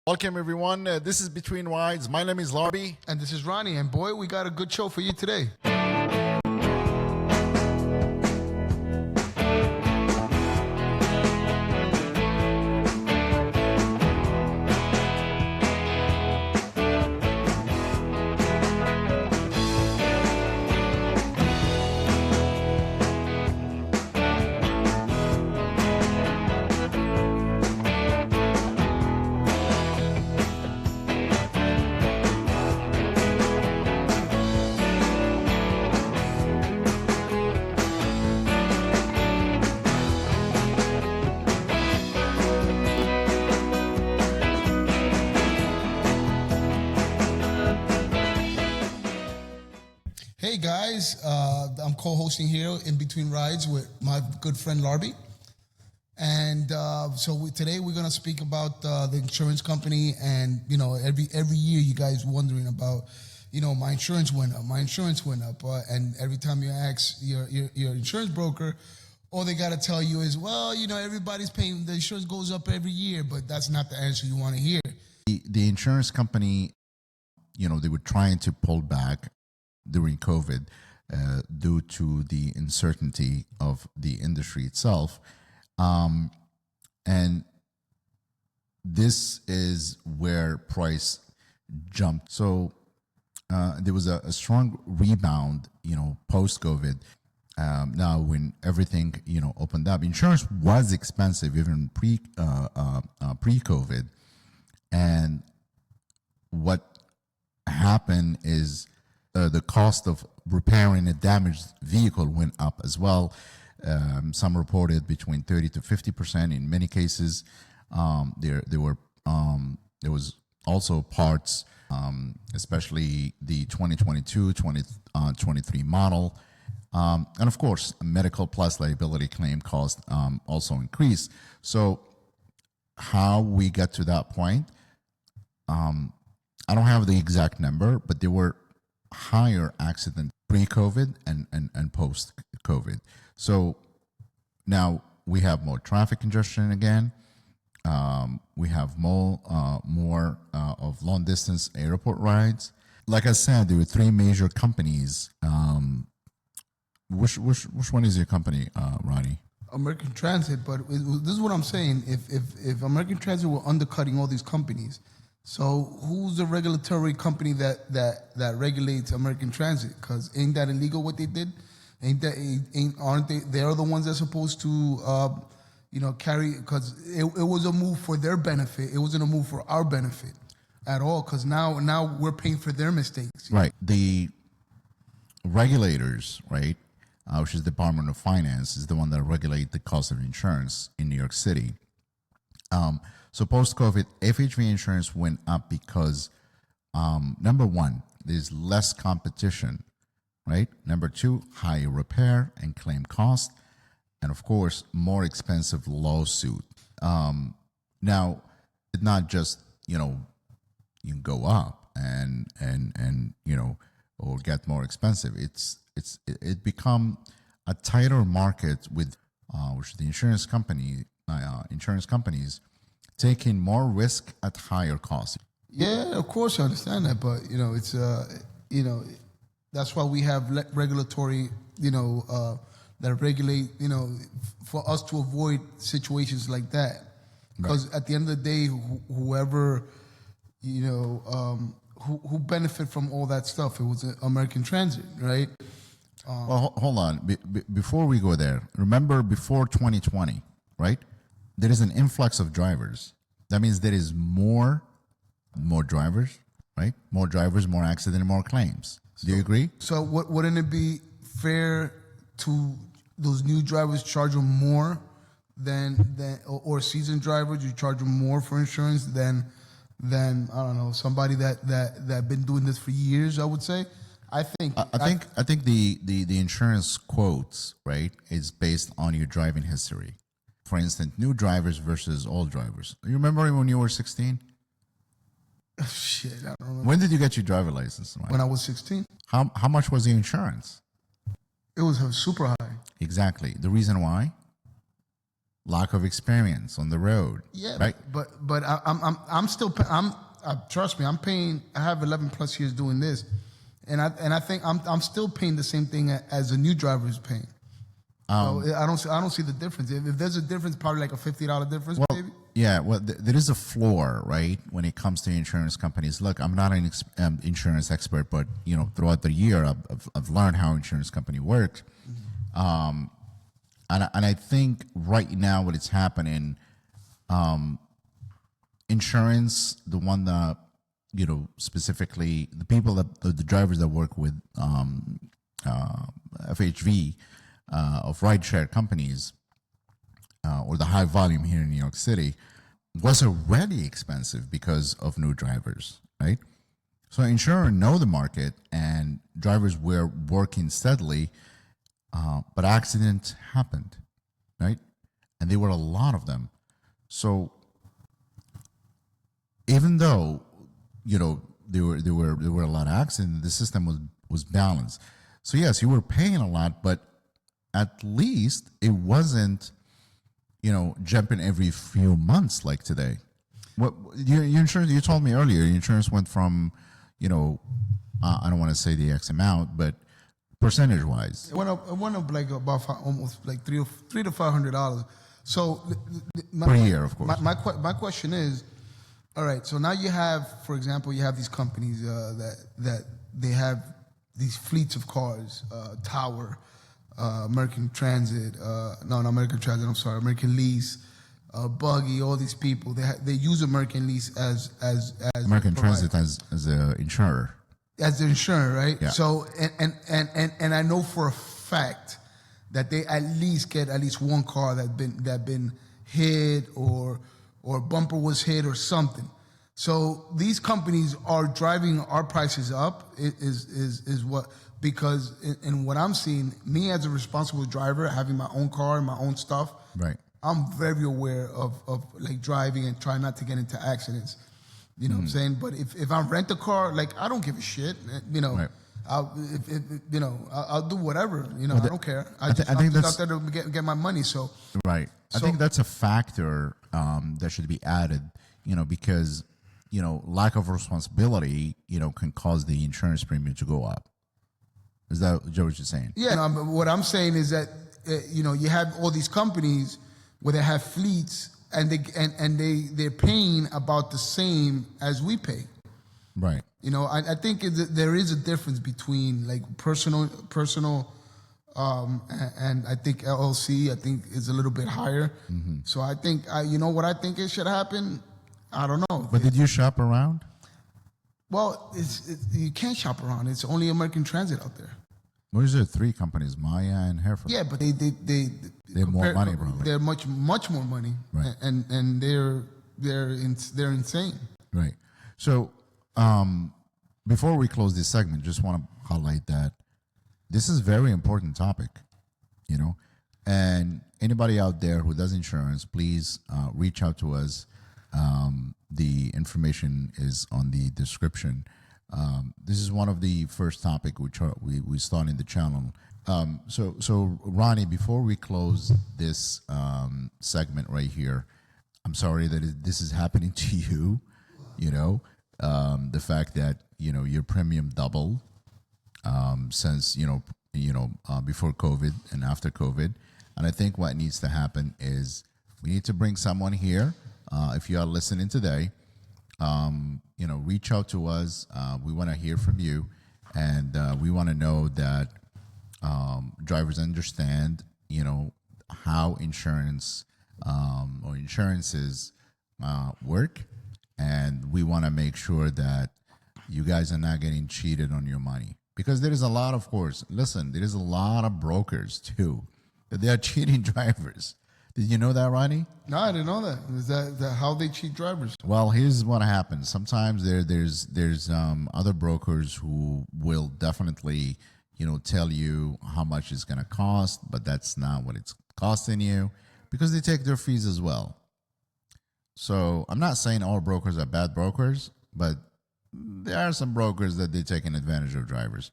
Welcome, everyone. This is Between Rides. My name is Larby. And this is Ronnie. And boy, we got a good show for you today. Hey guys, I'm co-hosting here in Between Rides with my good friend Larby. And today we're going to speak about the insurance company. And, you know, every year you guys wondering about, you know, my insurance went up. And every time you ask your insurance broker, all they got to tell you is, well, you know, everybody's paying, the insurance goes up every year, but that's not the answer you want to hear. The insurance company, you know, they were trying to pull back during COVID due to the uncertainty of the industry itself. And this is where price jumped. So there was a strong rebound, you know, post-COVID. Now when everything, you know, opened up, insurance was expensive even pre-COVID. And what happened is the cost of repairing a damaged vehicle went up as well. Some reported between 30 to 50%. In many cases, there was also parts, especially the 2022, 2023 model, and of course, medical plus liability claim cost also increased. So, how we get to that point, I don't have the exact number, but there were higher accident pre-COVID and post-COVID. So now we have more traffic congestion again. We have more of long distance airport rides. Like I said, there were three major companies. Which one is your company, Ronnie? American Transit, but this is what I'm saying. If American Transit were undercutting all these companies, so who's the regulatory company that regulates American Transit? Because ain't that illegal what they did? Aren't they? They're the ones that's supposed to, you know, carry. Because it was a move for their benefit. It wasn't a move for our benefit at all. Because now we're paying for their mistakes. Right. The regulators, right, which is the Department of Finance, is the one that regulate the cost of insurance in New York City. So post-COVID, FHV insurance went up because, number one, there's less competition, right? Number two, higher repair and claim cost, and of course, more expensive lawsuit. Now, it's not just, you know, you go up and you know, or get more expensive. It become a tighter market with which the insurance companies taking more risk at higher cost. Yeah, of course I understand that, but you know, it's you know, that's why we have regulatory, you know, that regulate, you know, for us to avoid situations like that. Because at the end of the day, whoever, you know, who benefit from all that stuff, it was American Transit, right? Well, hold on. Before we go there, remember before 2020, right? There is an influx of drivers. That means there is more drivers, right? More drivers, more accidents, more claims. Do you agree? So wouldn't it be fair to those new drivers charge them more or seasoned drivers, you charge them more for insurance than I don't know, somebody that been doing this for years, I would say? I think the insurance quotes, right, is based on your driving history. For instance, new drivers versus old drivers. You remember when you were 16? Shit, I don't remember. When did you get your driver license? Right? When I was 16. How much was the insurance? It was super high. Exactly. The reason why? lack of experience on the road. Yeah, right. but I'm still trust me, I'm paying. I have 11 plus years doing this, and I think I'm still paying the same thing as a new driver is paying. So I don't see the difference. If there's a difference, probably like a $50 difference, maybe. Yeah, well, there is a floor, right, when it comes to insurance companies. Look, I'm not an insurance expert, but throughout the year, I've learned how insurance company works, and I think right now what is happening, insurance, the one that specifically the people that the drivers that work with FHV of rideshare companies or the high volume here in New York City was already expensive because of new drivers, right? So insurers know the market and drivers were working steadily, but accidents happened, right? And there were a lot of them. So even though there were a lot of accidents, the system was balanced. So yes, you were paying a lot, but at least it wasn't jumping every few months like today. What your insurance? You told me earlier your insurance went from I don't want to say the X amount, but percentage wise, It went up like about almost like $300 to $500. So per year, of course. My question is, all right. So now you have, for example, you have these companies that they have these fleets of cars, Tower, American Transit, not American Transit. I'm sorry, American Lease, Buggy. All these people they use American Lease as American Transit as an insurer. As the insurer, right? Yeah. So and I know for a fact that they at least get at least one car that been hit or bumper was hit or something. So these companies are driving our prices up. Is what, because in what I'm seeing, me as a responsible driver, having my own car and my own stuff, Right. I'm very aware of like driving and trying not to get into accidents. You know what I'm saying? But if I rent a car, like I don't give a shit. Right. I'll do whatever. I don't care. I'm just out there to get my money. So Right. I think that's a factor that should be added, because, lack of responsibility, can cause the insurance premium to go up. Is that what you're saying? yeah. But what I'm saying is that you have all these companies where they have fleets and they're paying about the same as we pay. Right. I think there is a difference between like personal, and I think LLC, I think is a little bit higher. Mm-hmm. So I think, what I think it should happen. I don't know. But did you shop around? Well, you can't shop around. It's only American Transit out there. What is there? 3 companies, Maya and Hereford. Yeah, but they have more money, probably. They're much more money, Right. And they're insane. Right. So before we close this segment, just want to highlight that this is a very important topic, and anybody out there who does insurance, please reach out to us. The information is on the description. This is one of the first topic we start in the channel. So Ronnie, before we close this segment right here, I'm sorry that this is happening to you. The fact that your premium doubled since before COVID and after COVID, and I think what needs to happen is we need to bring someone here. If you are listening today, reach out to us. We want to hear from you, and we want to know that drivers understand, how insurance or insurances work, and we want to make sure that you guys are not getting cheated on your money, because there is a lot, of course. Listen, there is a lot of brokers too that they are cheating drivers. Did you know that, Ronnie? No, I didn't know that. Is that how they cheat drivers? Well, here's what happens. Sometimes there's other brokers who will definitely tell you how much it's going to cost, but that's not what it's costing you, because they take their fees as well. So I'm not saying all brokers are bad brokers, but there are some brokers that they're taking advantage of drivers.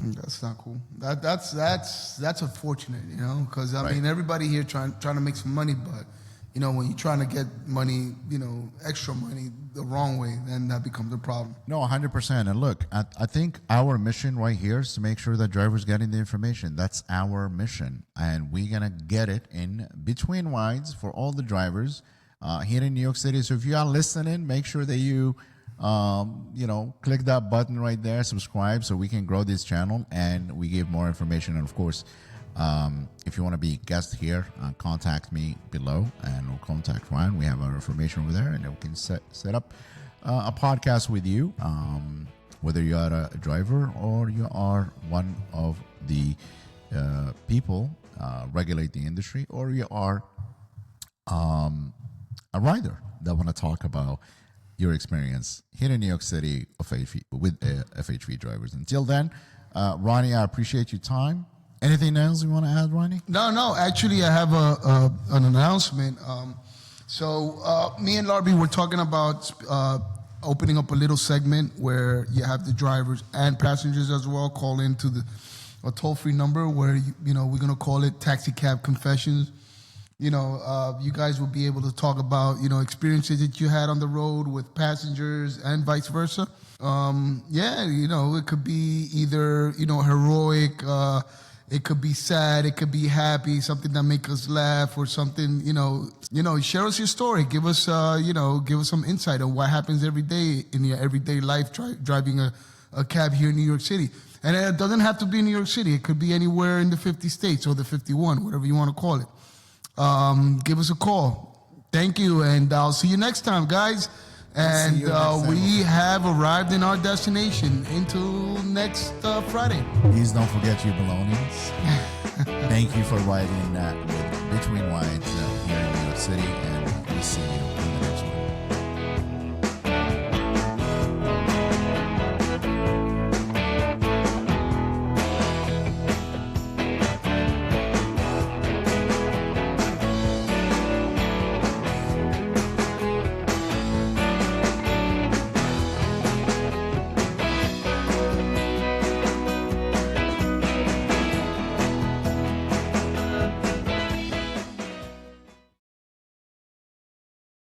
That's not cool. That's unfortunate, you know, because I Right. mean everybody here trying to make some money, but you know when you're trying to get money, you know, extra money the wrong way, then that becomes a problem. No, 100%. And look, I think our mission right here is to make sure that drivers getting the information. That's our mission, and we're gonna get it in between rides for all the drivers here in New York City. So if you are listening, make sure that you click that button right there, subscribe, so we can grow this channel and we give more information. And of course, if you want to be a guest here, contact me below and we'll contact Ryan. We have our information over there, and we can set up a podcast with you, whether you are a driver or you are one of the people regulate the industry, or you are a rider that want to talk about your experience here in New York City with FHV drivers. Until then, Ronnie, I appreciate your time. Anything else you want to add, Ronnie? No. Actually, I have an announcement. So me and Larby were talking about opening up a little segment where you have the drivers and passengers as well call into a toll-free number where you know we're gonna call it Taxi Cab Confessions. You know, you guys will be able to talk about, you know, experiences that you had on the road with passengers and vice versa. Yeah, you know, it could be either, you know, heroic, it could be sad, it could be happy, something that make us laugh or something, you know, share us your story. Give us, give us some insight on what happens every day in your everyday life driving a cab here in New York City. And it doesn't have to be in New York City. It could be anywhere in the 50 states or the 51, whatever you want to call it. Give us a call. Thank you, and I'll see you next time, guys. And we have arrived in our destination until next Friday. Please don't forget your belongings. Thank you for riding with Between Rides here in New York City, and we see you